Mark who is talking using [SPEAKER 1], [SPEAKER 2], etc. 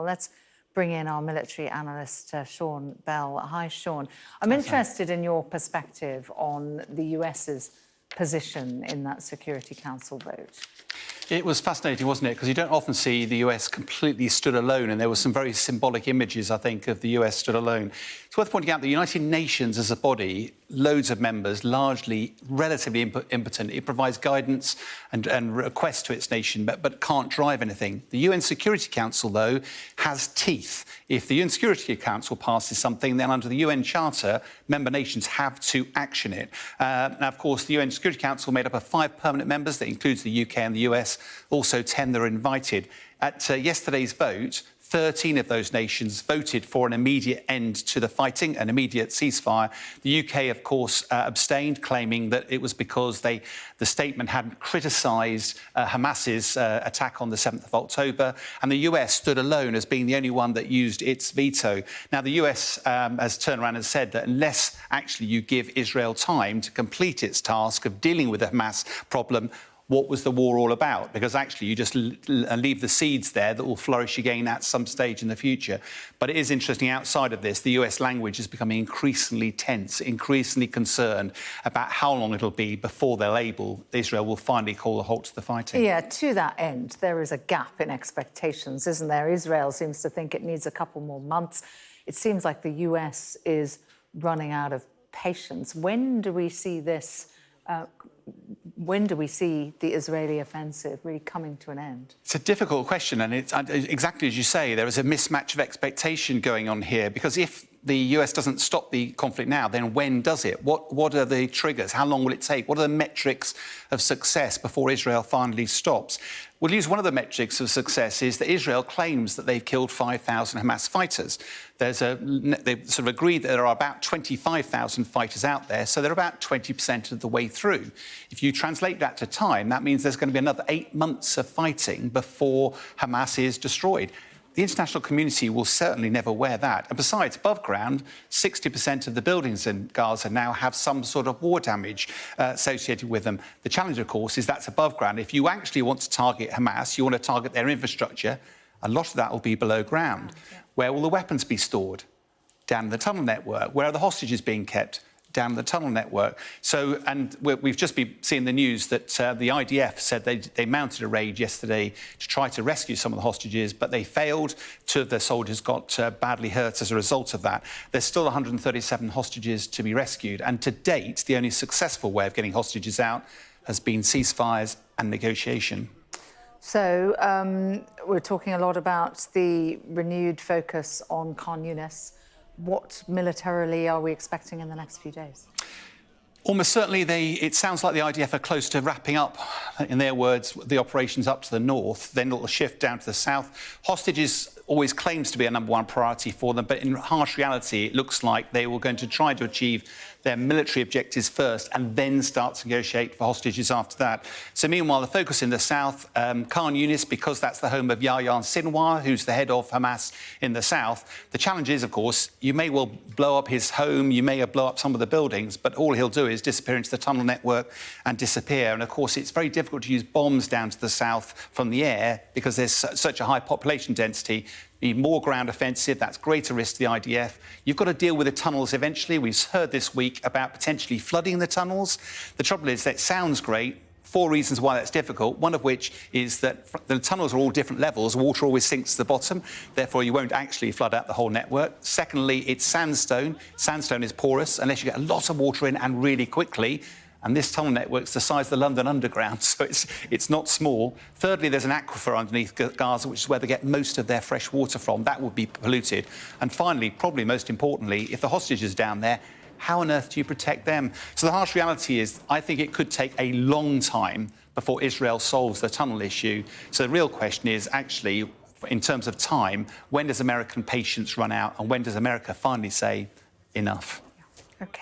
[SPEAKER 1] Let's bring in our military analyst, Shan Bell. Hi, Shan. I'm interested in your perspective on the US's position in that Security Council vote.
[SPEAKER 2] It was fascinating, wasn't it? Because you don't often see the US completely stood alone, and there were some very symbolic images, I think, of the US stood alone. It's worth pointing out the United Nations as a body, loads of members, largely relatively impotent. It provides guidance and requests to its nation, but can't drive anything. The UN Security Council, though, has teeth. If the UN Security Council passes something, then under the UN Charter, member nations have to action it. Now, of course, the UN Security Council made up of 5 permanent members. That includes the UK and the US, also 10 that are invited. At yesterday's vote, 13 of those nations voted for an immediate end to the fighting, an immediate ceasefire. The UK, of course, abstained, claiming that it was because the statement hadn't criticised Hamas's attack on the 7th of October, and the US stood alone as being the only one that used its veto. Now, the US has turned around and said that unless actually you give Israel time to complete its task of dealing with the Hamas problem, what was the war all about? Because actually you just leave the seeds there that will flourish again at some stage in the future. But it is interesting, outside of this, the US language is becoming increasingly tense, increasingly concerned about how long it'll be before Israel will finally call a halt to the fighting.
[SPEAKER 1] Yeah, to that end, there is a gap in expectations, isn't there? Israel seems to think it needs a couple more months. It seems like the US is running out of patience. When do we see this? When do we see the Israeli offensive really coming to an end?
[SPEAKER 2] It's a difficult question, and it's exactly as you say, there is a mismatch of expectation going on here, because if the US doesn't stop the conflict now, then when does it? What are the triggers? How long will it take? What are the metrics of success before Israel finally stops? We'll use one of the metrics of success is that Israel claims that they've killed 5,000 Hamas fighters. They've sort of agreed that there are about 25,000 fighters out there, so they're about 20% of the way through. If you translate that to time, that means there's going to be another 8 months of fighting before Hamas is destroyed. The international community will certainly never wear that. And besides, above ground, 60% of the buildings in Gaza now have some sort of war damage associated with them. The challenge, of course, is that's above ground. If you actually want to target Hamas, you want to target their infrastructure, a lot of that will be below ground. Yeah. Where will the weapons be stored? Down in the tunnel network. Where are the hostages being kept? Down the tunnel network. So, and we've just been seeing the news that the IDF said they mounted a raid yesterday to try to rescue some of the hostages, but they failed. 2 of their soldiers got badly hurt as a result of that. There's still 137 hostages to be rescued, and to date, the only successful way of getting hostages out has been ceasefires and negotiation.
[SPEAKER 1] So we're talking a lot about the renewed focus on Khan Yunis. What militarily are we expecting in the next few days?
[SPEAKER 2] Almost certainly, it sounds like the IDF are close to wrapping up, in their words, the operations up to the north. Then it'll shift down to the south. Hostages always claims to be a #1 priority for them, but in harsh reality, it looks like they were going to try to achieve their military objectives first and then start to negotiate for hostages after that. So meanwhile, the focus in the south, Khan Yunis, because that's the home of Yahya Sinwar, who's the head of Hamas in the south. The challenge is, of course, you may well blow up his home, you may blow up some of the buildings, but all he'll do is disappear into the tunnel network and disappear. And of course, it's very difficult to use bombs down to the south from the air because there's such a high population density. You need more ground offensive, that's greater risk to the IDF. You've got to deal with the tunnels eventually. We've heard this week about potentially flooding the tunnels. The trouble is that it sounds great. 4 reasons why that's difficult, one of which is that the tunnels are all different levels. Water always sinks to the bottom, therefore you won't actually flood out the whole network. Secondly, it's sandstone. Sandstone is porous unless you get a lot of water in and really quickly. And this tunnel network's the size of the London Underground, so it's not small. Thirdly, there's an aquifer underneath Gaza, which is where they get most of their fresh water from. That would be polluted. And finally, probably most importantly, if the hostages are down there, how on earth do you protect them? So the harsh reality is, I think it could take a long time before Israel solves the tunnel issue. So the real question is actually, in terms of time, when does American patience run out, and when does America finally say enough?